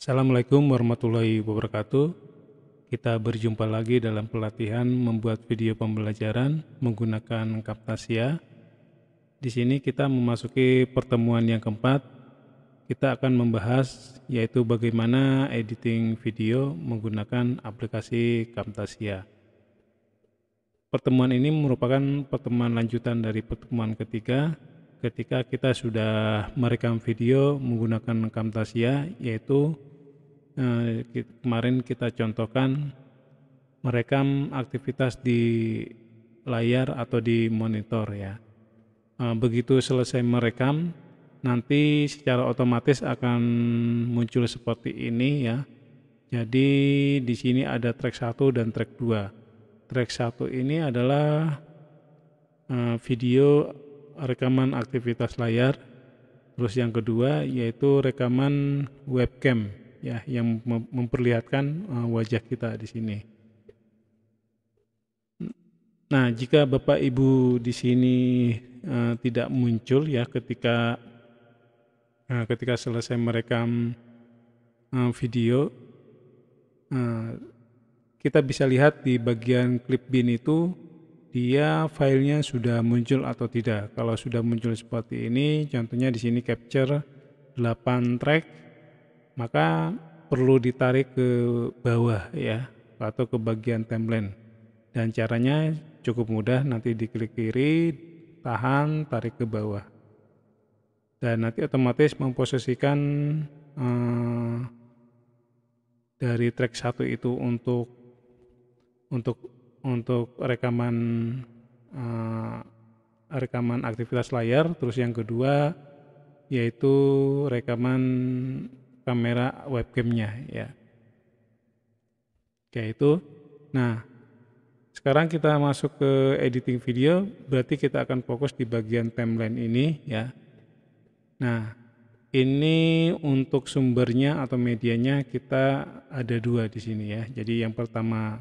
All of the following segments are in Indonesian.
Assalamualaikum warahmatullahi wabarakatuh. Kita berjumpa lagi dalam pelatihan membuat video pembelajaran menggunakan Camtasia. Di sini kita memasuki pertemuan yang keempat. Kita akan membahas yaitu bagaimana editing video menggunakan aplikasi Camtasia. Pertemuan ini merupakan pertemuan lanjutan dari pertemuan ketiga ketika kita sudah merekam video menggunakan Camtasia, yaitu kemarin kita contohkan merekam aktivitas di layar atau di monitor ya. Begitu selesai merekam, nanti secara otomatis akan muncul seperti ini ya. Jadi di sini ada track 1 dan track 2. Track 1 ini adalah video rekaman aktivitas layar. Terus yang kedua yaitu rekaman webcam ya, yang memperlihatkan wajah kita di sini. Nah, jika Bapak Ibu di sini tidak muncul ya ketika selesai merekam video, kita bisa lihat di bagian clip bin itu dia filenya sudah muncul atau tidak. Kalau sudah muncul seperti ini, contohnya di sini capture 8 track, maka perlu ditarik ke bawah ya, atau ke bagian timeline. Dan caranya cukup mudah, nanti diklik kiri, tahan, tarik ke bawah. Dan nanti otomatis memposisikan dari track 1 itu untuk rekaman aktivitas layar, terus yang kedua yaitu rekaman kamera webcamnya ya. Kayak itu. Nah, sekarang kita masuk ke editing video, berarti kita akan fokus di bagian timeline ini ya. Nah, ini untuk sumbernya atau medianya kita ada 2 di sini ya. Jadi yang pertama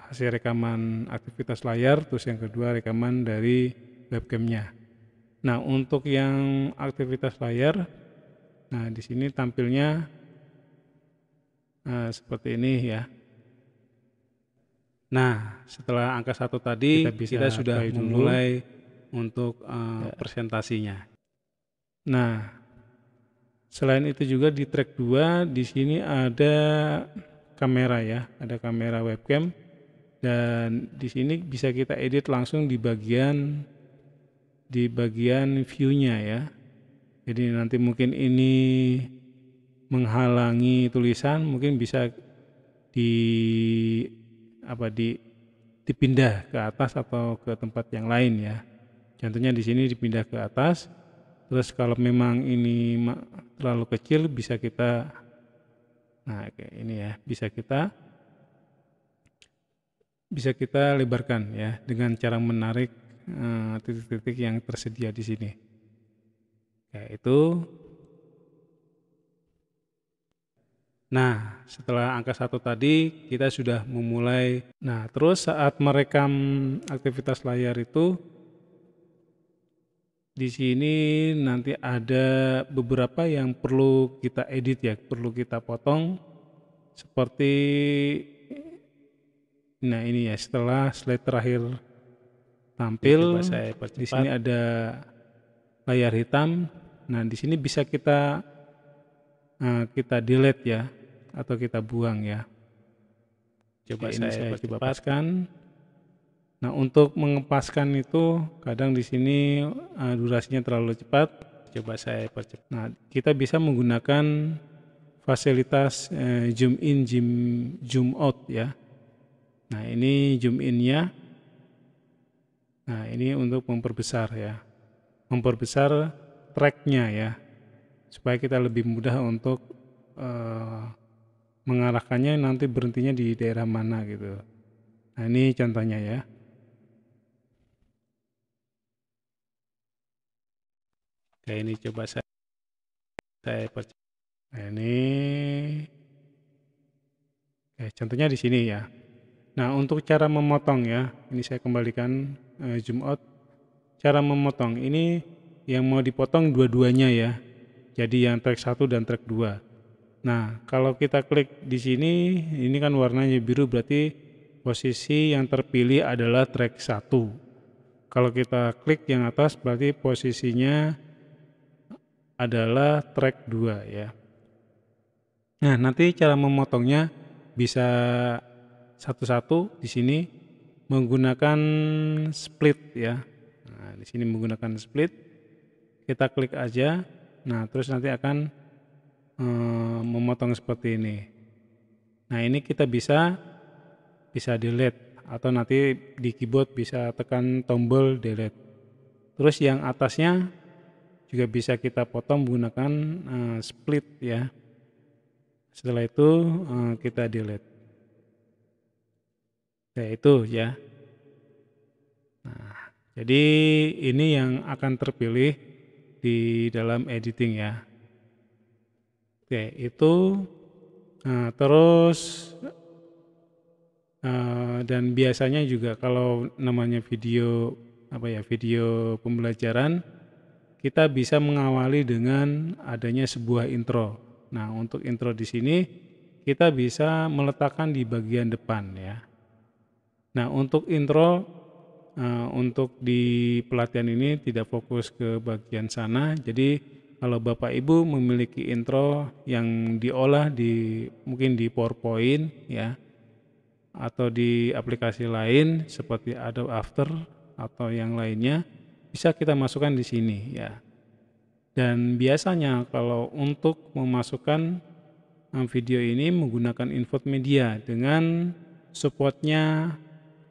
hasil rekaman aktivitas layar, terus yang kedua rekaman dari webcamnya. Nah, untuk yang aktivitas layar, nah di sini tampilnya seperti ini ya. Nah, setelah angka 1 tadi kita sudah memulai untuk presentasinya. Nah, selain itu juga di track 2 di sini ada kamera ya, ada kamera webcam, dan di sini bisa kita edit langsung di bagian view-nya ya. Jadi nanti mungkin ini menghalangi tulisan, mungkin bisa dipindah ke atas atau ke tempat yang lain ya. Contohnya di sini dipindah ke atas. Terus kalau memang ini terlalu kecil, bisa kita kayak ini ya, bisa kita lebarkan ya dengan cara menarik titik-titik yang tersedia di sini. Kayak itu. Nah, setelah angka 1 tadi kita sudah memulai. Nah, terus saat merekam aktivitas layar itu di sini nanti ada beberapa yang perlu kita edit ya, perlu kita potong seperti nah ini ya, setelah slide terakhir tampil di sini ada layar hitam. Nah, di sini bisa kita delete ya atau kita buang ya. Coba saya coba paskan. Nah, untuk mengepaskan itu kadang di sini durasinya terlalu cepat. Coba saya percepat. Nah, kita bisa menggunakan fasilitas zoom in, zoom out ya. Nah, ini zoom in-nya. Nah, ini untuk memperbesar ya. Memperbesar track-nya ya. Supaya kita lebih mudah untuk mengarahkannya, nanti berhentinya di daerah mana gitu. Nah, ini contohnya ya. Kayak ini coba saya percepat. Nah, ini contohnya di sini ya. Nah, untuk cara memotong ya, ini saya kembalikan zoom out. Cara memotong ini yang mau dipotong dua-duanya ya. jadi yang track 1 dan track 2. Nah, kalau kita klik di sini, ini kan warnanya biru, berarti posisi yang terpilih adalah track 1. Kalau kita klik yang atas berarti posisinya adalah track 2 ya. Nah, nanti cara memotongnya bisa satu-satu di sini menggunakan split ya. Nah, di sini menggunakan split, kita klik aja. Nah, terus nanti akan memotong seperti ini. Nah, ini kita bisa delete atau nanti di keyboard bisa tekan tombol delete. Terus yang atasnya juga bisa kita potong menggunakan split ya. Setelah itu kita delete. Ya itu ya. Nah, jadi ini yang akan terpilih di dalam editing ya. Oke, itu terus dan biasanya juga kalau namanya video video pembelajaran, kita bisa mengawali dengan adanya sebuah intro. Nah, untuk intro di sini kita bisa meletakkan di bagian depan ya. Nah, untuk intro untuk di pelatihan ini tidak fokus ke bagian sana. Jadi kalau Bapak Ibu memiliki intro yang diolah mungkin di PowerPoint ya, atau di aplikasi lain seperti Adobe After atau yang lainnya, bisa kita masukkan di sini ya. Dan biasanya kalau untuk memasukkan video ini menggunakan Infomedia dengan supportnya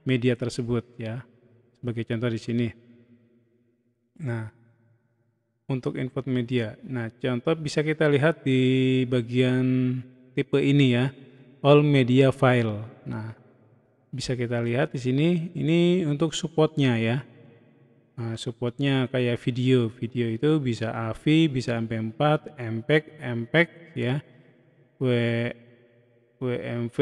media tersebut ya. Sebagai contoh di sini. Nah, untuk Infomedia. Nah, contoh bisa kita lihat di bagian tipe ini ya, all media file. Nah, bisa kita lihat di sini, ini untuk supportnya ya. Nah, supportnya kayak video itu bisa AVI, bisa MP4, MPEG ya, WMV,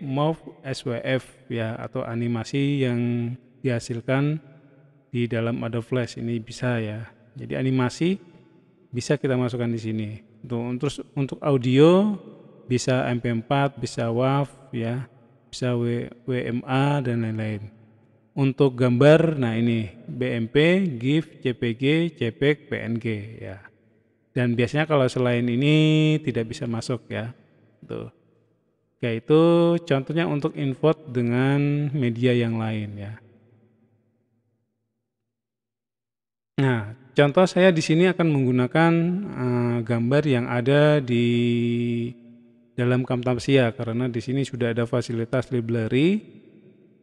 MOV, SWF ya, atau animasi yang dihasilkan di dalam Adobe Flash ini bisa ya. Jadi animasi bisa kita masukkan di sini. Terus untuk audio bisa MP4, bisa WAV ya, bisa WMA dan lain-lain. Untuk gambar, nah ini BMP, GIF, JPG, JPEG, PNG ya. Dan biasanya kalau selain ini tidak bisa masuk ya. Tuh. Yaitu contohnya untuk import dengan media yang lain ya. Nah, contoh saya di sini akan menggunakan gambar yang ada di dalam Camtasia karena di sini sudah ada fasilitas library.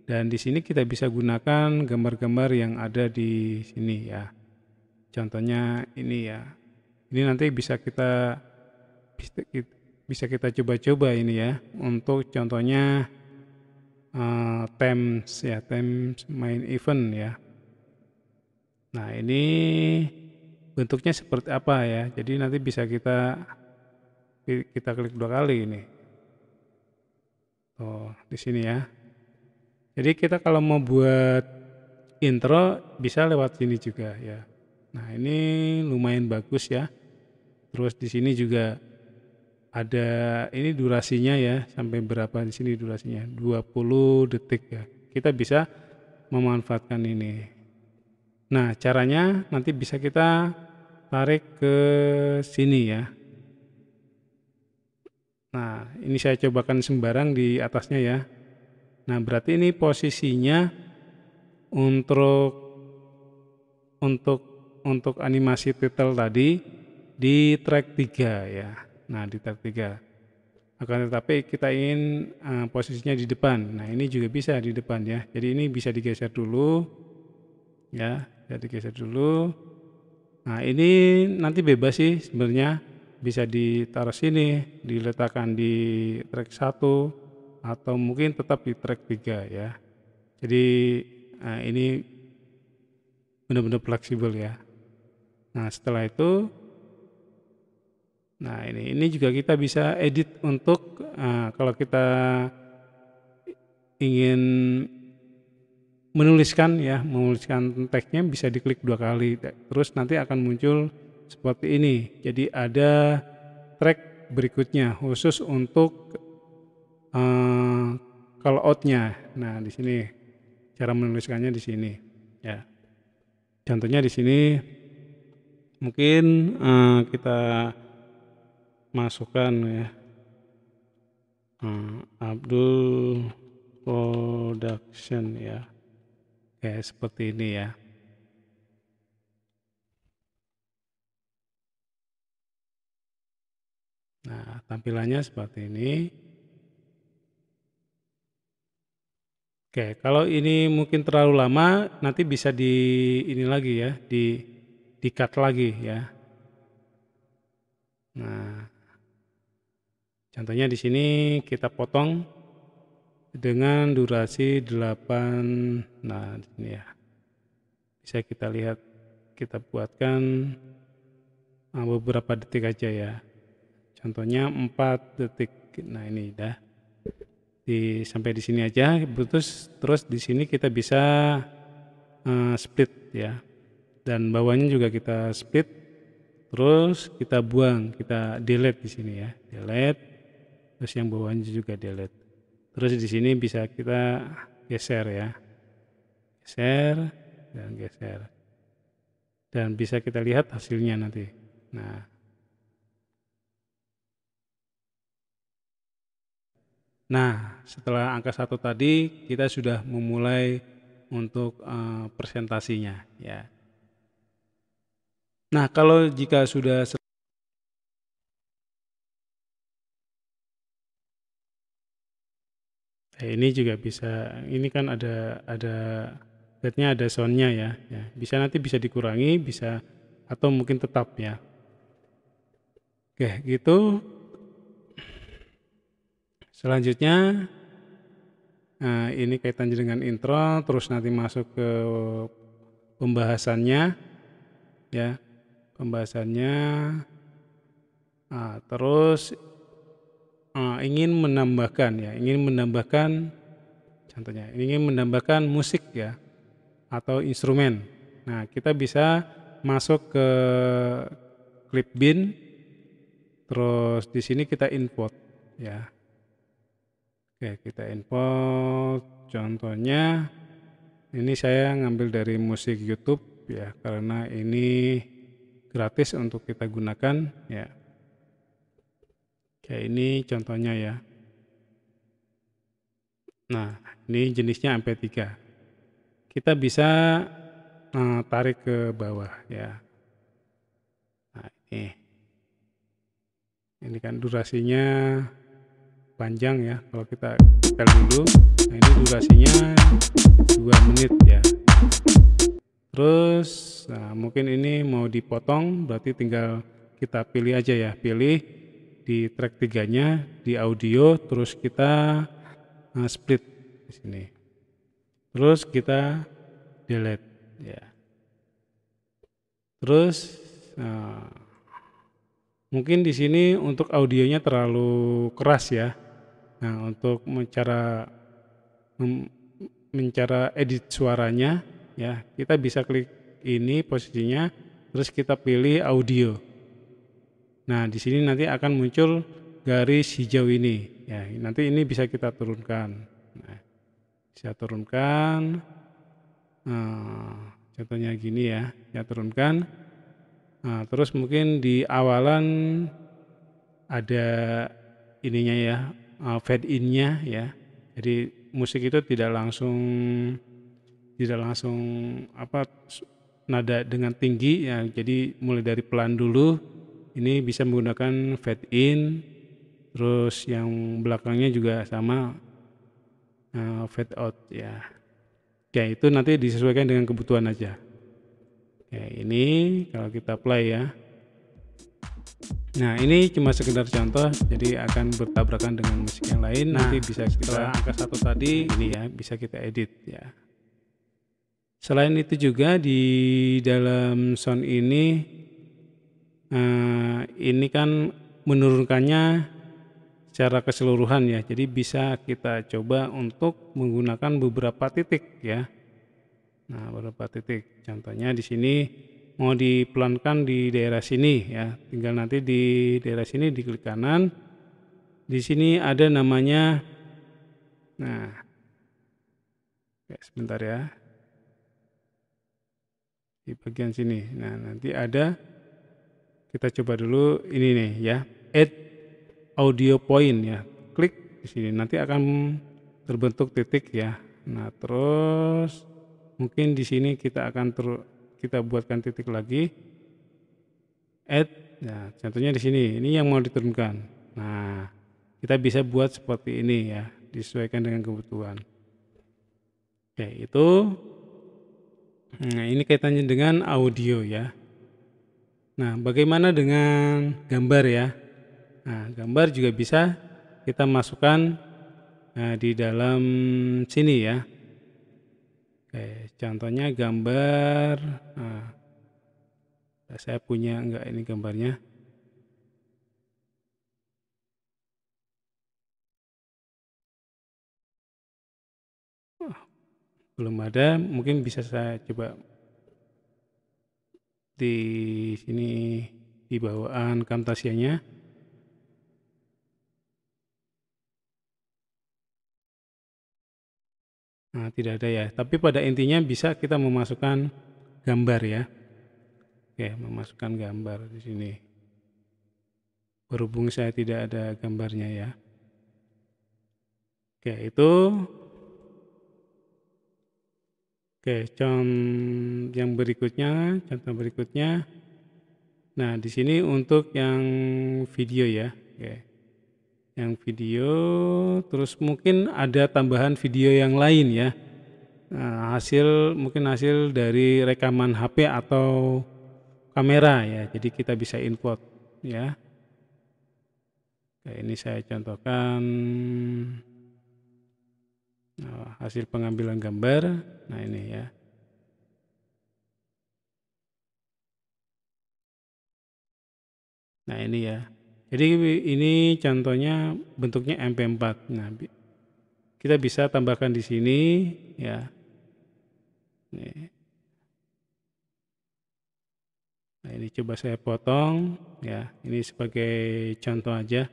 Dan di sini kita bisa gunakan gambar-gambar yang ada di sini ya. Contohnya ini ya. Ini nanti bisa kita coba-coba ini ya. Untuk contohnya themes ya, themes main event ya. Nah, ini bentuknya seperti apa ya. Jadi nanti bisa kita klik 2 kali ini. Oh, di sini ya. Jadi kita kalau mau buat intro bisa lewat sini juga ya. Nah, ini lumayan bagus ya. Terus di sini juga ada ini durasinya ya, sampai berapa di sini durasinya? 20 detik ya. Kita bisa memanfaatkan ini. Nah, caranya nanti bisa kita tarik ke sini ya. Nah, ini saya cobakan sembarang di atasnya ya. Nah, berarti ini posisinya untuk animasi title tadi di track 3 ya. Nah, di track 3. Akan tetapi kita ingin posisinya di depan. Nah, ini juga bisa di depan ya. Jadi ini bisa digeser dulu ya, digeser dulu. Nah, ini nanti bebas sih sebenarnya. Bisa ditaruh sini, diletakkan di track 1 atau mungkin tetap di track 3 ya. Jadi ini benar-benar fleksibel ya. Nah, setelah itu ini juga kita bisa edit untuk kalau kita ingin menuliskan teksnya bisa diklik 2 kali. Terus nanti akan muncul seperti ini. Jadi ada track berikutnya khusus untuk call out-nya. Nah, di sini cara menuliskannya di sini ya. Contohnya di sini mungkin kita masukkan ya, Abdul Production ya, kayak seperti ini ya. Nah, tampilannya seperti ini. Oke, kalau ini mungkin terlalu lama, nanti bisa ini lagi ya, di cut lagi ya. Nah, contohnya di sini kita potong dengan durasi 8. Nah, di sini ya. Bisa kita lihat, kita buatkan beberapa detik aja ya. Contohnya 4 detik. Nah, ini dah. Sampai di sini aja. Terus di sini kita bisa split ya. Dan bawahnya juga kita split. Terus kita buang, kita delete di sini ya. Delete. Terus yang bawahnya juga delete. Terus di sini bisa kita geser ya. Geser dan geser. Dan bisa kita lihat hasilnya nanti. Nah, setelah angka 1 tadi kita sudah memulai untuk presentasinya ya. Nah, kalau jika sudah ini juga bisa, ini kan ada lihatnya ada soundnya ya. Bisa nanti bisa dikurangi, bisa atau mungkin tetap ya. Oke, gitu. Selanjutnya ini kaitannya dengan intro, terus nanti masuk ke pembahasannya ya. Pembahasannya terus ingin menambahkan contohnya, ingin menambahkan musik ya atau instrumen. Nah, kita bisa masuk ke Clipbeat, terus di sini kita import ya. Oke, kita import. Contohnya ini saya ngambil dari musik YouTube ya, karena ini gratis untuk kita gunakan ya. Kayak ini contohnya ya. Nah, ini jenisnya MP3. Kita bisa tarik ke bawah ya. Nah, ini kan durasinya panjang ya. Kalau kita setel dulu, nah ini durasinya 2 menit ya. Terus mungkin ini mau dipotong, berarti tinggal kita pilih aja ya, pilih di track 3-nya di audio, terus kita split di sini. Terus kita delete ya. Terus mungkin di sini untuk audionya terlalu keras ya. Nah, untuk mencara edit suaranya ya, kita bisa klik ini posisinya, terus kita pilih audio. Nah, di sini nanti akan muncul garis hijau ini ya. Nanti ini bisa kita turunkan. Nah, bisa turunkan. Contohnya gini ya, ya turunkan. Nah, terus mungkin di awalan ada ininya ya, fade in-nya ya. Jadi musik itu tidak langsung nada dengan tinggi ya. Jadi mulai dari pelan dulu. Ini bisa menggunakan fade in. Terus yang belakangnya juga sama fade out ya. Ya, itu nanti disesuaikan dengan kebutuhan aja. Ya, ini kalau kita play ya. Nah, ini cuma sekedar contoh, jadi akan bertabrakan dengan musik yang lain. Nanti bisa kita angka 1 tadi ini ya, bisa kita edit ya. Selain itu juga di dalam sound ini kan menurunkannya secara keseluruhan ya. Jadi bisa kita coba untuk menggunakan beberapa titik ya. Nah, beberapa titik. Contohnya di sini mau dipelankan di daerah sini ya, tinggal nanti di daerah sini diklik kanan. Di sini ada namanya, nah sebentar ya, di bagian sini. Nah nanti ada, kita coba dulu ini nih ya, add audio point ya, klik di sini nanti akan terbentuk titik ya. Nah terus mungkin di sini kita akan kita buatkan titik lagi, add. Nah contohnya di sini, ini yang mau diturunkan. Nah kita bisa buat seperti ini ya, disesuaikan dengan kebutuhan. Oke itu, nah ini kaitannya dengan audio ya. Nah bagaimana dengan gambar ya? Nah gambar juga bisa kita masukkan di dalam sini ya. Oke, contohnya gambar, nah, saya punya enggak ini gambarnya? Belum ada, mungkin bisa saya coba di sini di bawaan Camtasianya. Nah, tidak ada ya. Tapi pada intinya bisa kita memasukkan gambar ya. Oke, memasukkan gambar di sini. Berhubung saya tidak ada gambarnya ya. Oke, itu. Oke, yang berikutnya, contoh berikutnya. Nah, di sini untuk yang video ya. Oke. Yang video, terus mungkin ada tambahan video yang lain ya. Nah, mungkin hasil dari rekaman HP atau kamera ya. Jadi kita bisa import ya. Oke, ini saya contohkan hasil pengambilan gambar. Nah, ini ya. Nah, ini ya. Jadi ini contohnya bentuknya MP4. Nah, kita bisa tambahkan di sini ya. Nih. Nah, ini coba saya potong ya. Ini sebagai contoh aja.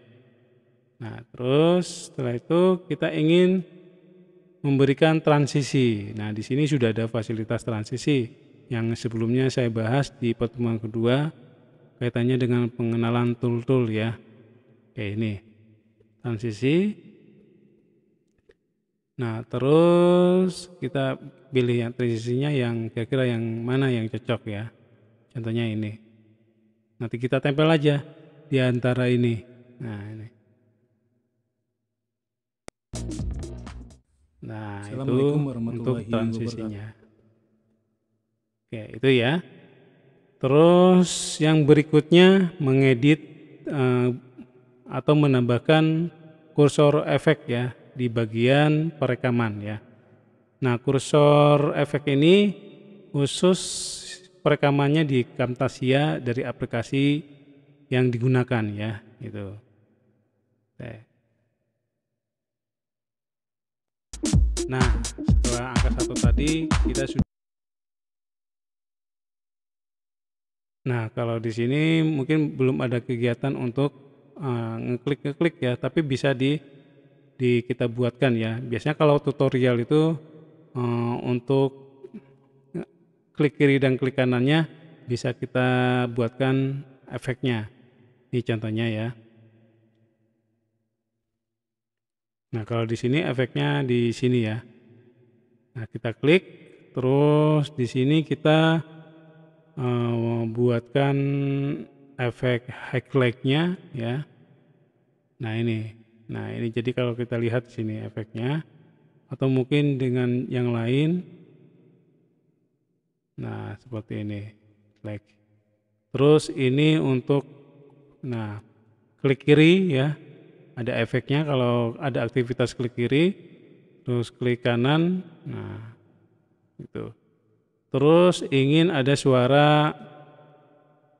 Nah, terus setelah itu kita ingin memberikan transisi. Nah, di sini sudah ada fasilitas transisi yang sebelumnya saya bahas di pertemuan kedua kaitannya dengan pengenalan tool-tool ya. Oke, ini transisi. Nah, terus kita pilih yang transisinya yang kira-kira yang mana yang cocok ya. Contohnya ini. Nanti kita tempel aja di antara ini. Nah, ini. Nah, itu untuk transisinya. Oke, itu ya. Terus yang berikutnya mengedit atau menambahkan kursor efek ya di bagian perekaman ya. Nah, kursor efek ini khusus perekamannya di Camtasia dari aplikasi yang digunakan ya, gitu. Oke. Nah, setelah angka 1 tadi kita sudah. Nah, kalau di sini mungkin belum ada kegiatan untuk ngeklik ya, tapi bisa kita buatkan ya. Biasanya kalau tutorial itu untuk klik kiri dan klik kanannya bisa kita buatkan efeknya. Ini contohnya ya. Nah, kalau di sini efeknya di sini ya. Nah, kita klik, terus di sini kita buatkan efek highlight-nya ya. Nah ini jadi kalau kita lihat di sini efeknya, atau mungkin dengan yang lain. Nah seperti ini, like. Terus ini untuk, nah klik kiri ya, ada efeknya kalau ada aktivitas klik kiri, terus klik kanan, nah gitu. Terus ingin ada suara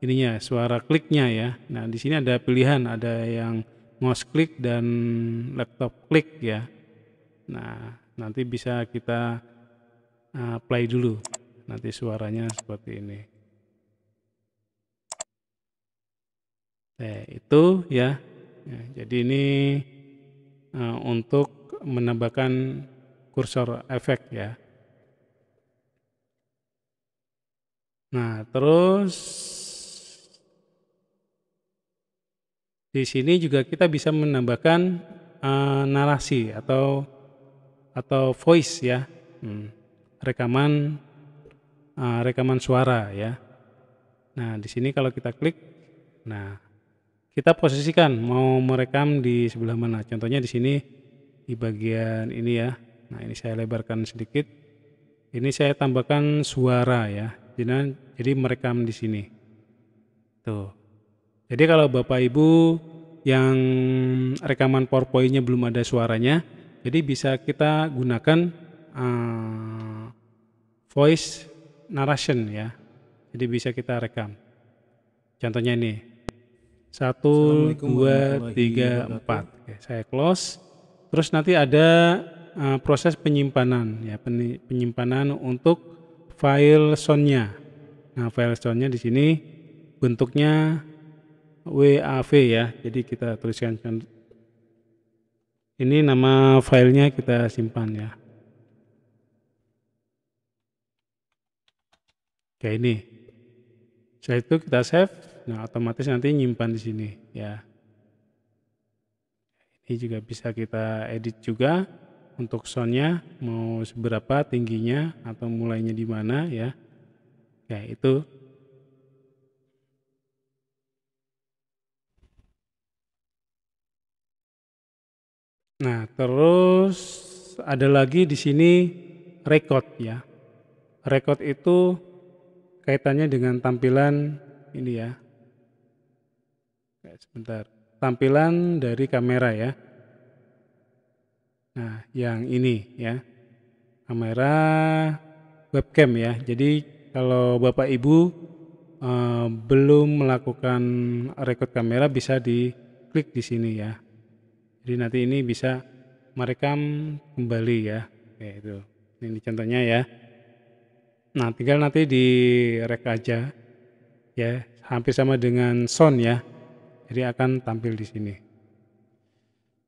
ininya, suara kliknya ya. Nah, di sini ada pilihan, ada yang mouse klik dan laptop klik ya. Nah, nanti bisa kita play dulu. Nanti suaranya seperti ini. Itu ya. Jadi ini untuk menambahkan kursor efek ya. Nah, terus di sini juga kita bisa menambahkan narasi atau voice ya. Rekaman rekaman suara ya. Nah, di sini kalau kita klik, nah kita posisikan mau merekam di sebelah mana. Contohnya di sini di bagian ini ya. Nah, ini saya lebarkan sedikit. Ini saya tambahkan suara ya. Jadi merekam di sini. Tuh. Jadi kalau Bapak Ibu yang rekaman PowerPoint-nya belum ada suaranya, jadi bisa kita gunakan voice narration ya. Jadi bisa kita rekam. Contohnya ini. 1, 2, 3, 4. Oke, saya close. Terus nanti ada proses penyimpanan ya, penyimpanan untuk file soundnya. Nah, file soundnya di sini bentuknya WAV ya. Jadi kita tuliskan ini nama filenya kita simpan ya. Kayak ini. Setelah itu kita save. Nah, otomatis nanti nyimpan di sini ya. Ini juga bisa kita edit juga untuk soundnya mau seberapa tingginya atau mulainya di mana ya. Ya itu. Nah, terus ada lagi di sini record ya. Record itu kaitannya dengan tampilan ini ya. Sebentar. Tampilan dari kamera ya. Nah, yang ini ya. Kamera webcam ya. Jadi kalau Bapak Ibu belum melakukan record kamera bisa diklik di sini ya. Jadi nanti ini bisa merekam kembali ya. Oke, itu. Ini contohnya ya. Nah, tinggal nanti di rek aja ya, hampir sama dengan sound ya. Jadi akan tampil di sini.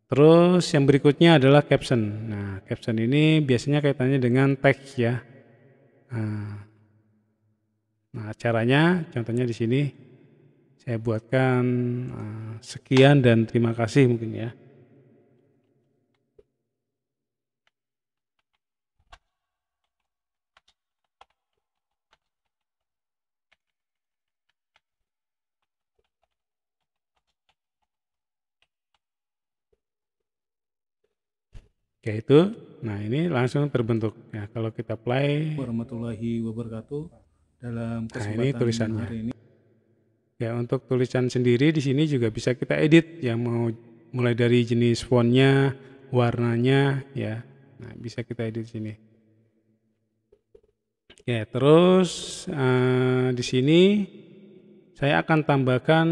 Terus yang berikutnya adalah caption. Nah, caption ini biasanya kaitannya dengan teks ya. Nah, caranya contohnya di sini saya buatkan sekian dan terima kasih mungkin ya. Kayak itu. Nah, ini langsung terbentuk ya. Kalau kita play warahmatullahi wabarakatuh. Dalam kesempatan ini tulisannya. hari ini ya, untuk tulisan sendiri di sini juga bisa kita edit ya, mau mulai dari jenis fontnya, warnanya ya. Nah, bisa kita edit di sini. Ya, terus di sini saya akan tambahkan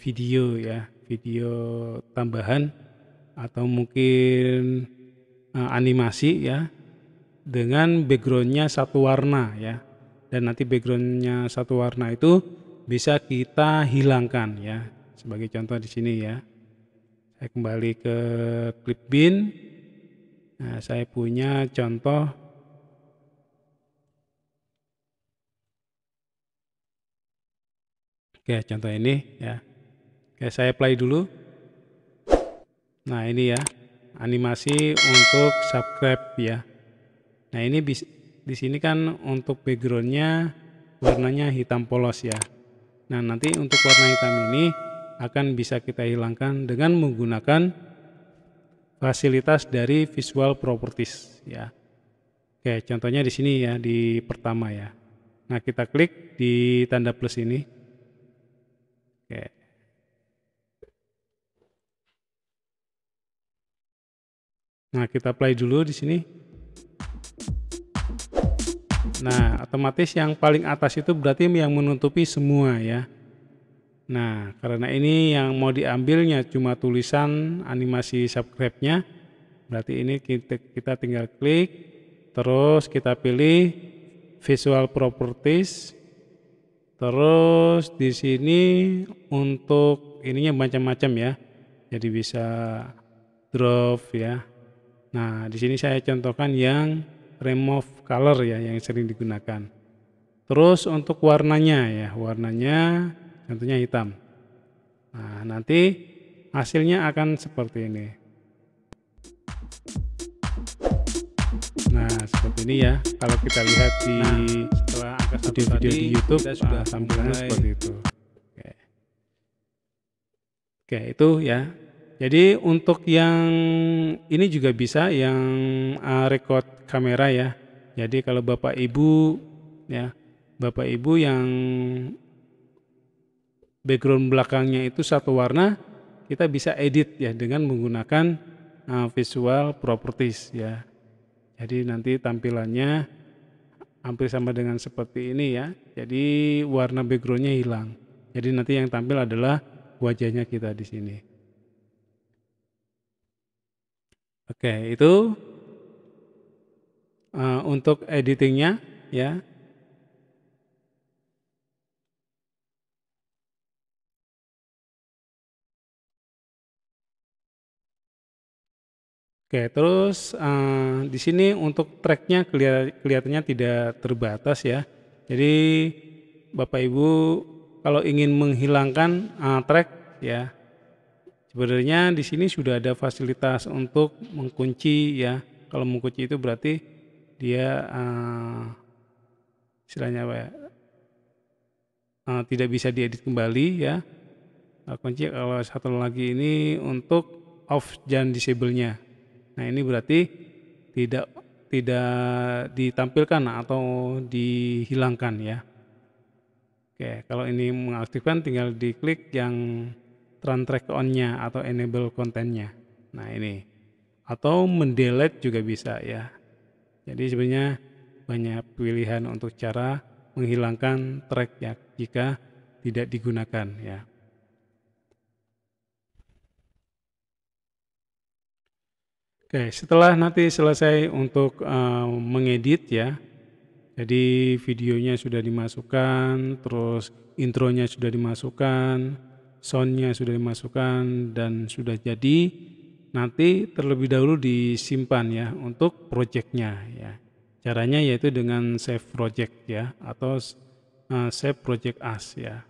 video ya, video tambahan atau mungkin animasi ya, dengan backgroundnya satu warna ya. Dan nanti backgroundnya satu warna itu bisa kita hilangkan ya. Sebagai contoh di sini ya. Saya kembali ke Clipbeam. Nah, saya punya contoh. Oke, contoh ini ya. Oke, saya play dulu. Nah, ini ya, animasi untuk subscribe ya. Nah, ini di sini kan untuk backgroundnya warnanya hitam polos ya. Nah, nanti untuk warna hitam ini akan bisa kita hilangkan dengan menggunakan fasilitas dari Visual Properties ya. Oke, contohnya di sini ya, di pertama ya. Nah, kita klik di tanda plus ini. Oke. Nah, kita play dulu di sini. Nah, otomatis yang paling atas itu berarti yang menutupi semua ya. Nah, karena ini yang mau diambilnya cuma tulisan animasi subscribe-nya, berarti ini kita tinggal klik, terus kita pilih Visual Properties, Terus di sini untuk ininya macam-macam ya. Jadi bisa drop ya. Nah, di sini saya contohkan yang remove color ya yang sering digunakan. Terus untuk warnanya ya, warnanya contohnya hitam. Nah, nanti hasilnya akan seperti ini. Nah, seperti ini ya. Kalau kita lihat di Setelah angka 1 video-video tadi di YouTube, kita sudah tampilannya mulai seperti itu. Oke, itu ya. Jadi untuk yang ini juga bisa yang record kamera ya. Jadi kalau Bapak Ibu ya, Bapak Ibu yang background belakangnya itu satu warna, kita bisa edit ya dengan menggunakan visual properties ya. Jadi nanti tampilannya hampir sama dengan seperti ini ya. Jadi warna backgroundnya hilang. Jadi nanti yang tampil adalah wajahnya kita di sini. Oke, itu untuk editingnya ya. Oke, terus di sini untuk tracknya kelihatannya tidak terbatas ya. Jadi Bapak Ibu kalau ingin menghilangkan track ya, sebenarnya di sini sudah ada fasilitas untuk mengunci ya. Kalau mengunci itu berarti dia istilahnya apa ya? Tidak bisa diedit kembali ya. Kunci kalau satu lagi ini untuk off dan disable-nya. Nah, ini berarti tidak tidak ditampilkan atau dihilangkan ya. Oke, kalau ini mengaktifkan tinggal diklik yang turn track on-nya atau enable content-nya. Nah, ini. Atau mendelete juga bisa ya. Jadi sebenarnya banyak pilihan untuk cara menghilangkan track ya jika tidak digunakan ya. Oke, setelah nanti selesai untuk mengedit ya, jadi videonya sudah dimasukkan, terus intronya sudah dimasukkan, soundnya sudah dimasukkan, dan sudah jadi, nanti terlebih dahulu disimpan ya untuk projectnya ya. Caranya yaitu dengan save project ya, atau save project as ya.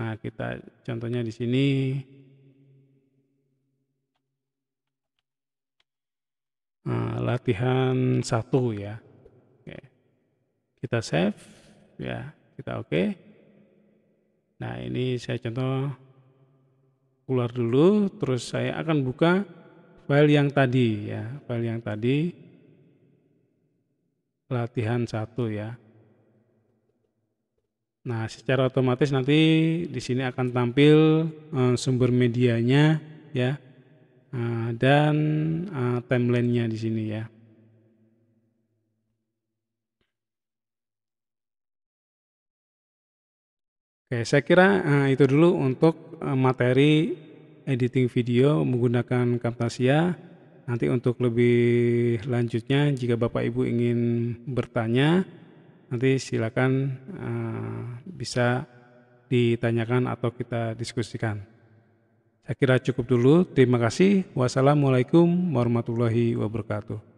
Nah, kita contohnya di sini. Latihan 1 ya. Oke. Kita save ya, kita oke. Nah, ini saya contoh keluar dulu, terus saya akan buka file yang tadi ya, file yang tadi latihan 1 ya. Nah, secara otomatis nanti di sini akan tampil sumber medianya ya, dan timelinenya di sini ya. Oke, saya kira itu dulu untuk materi editing video menggunakan Camtasia. Nanti untuk lebih lanjutnya jika Bapak Ibu ingin bertanya, nanti silakan bisa ditanyakan atau kita diskusikan. Saya kira cukup dulu. Terima kasih. Wassalamualaikum warahmatullahi wabarakatuh.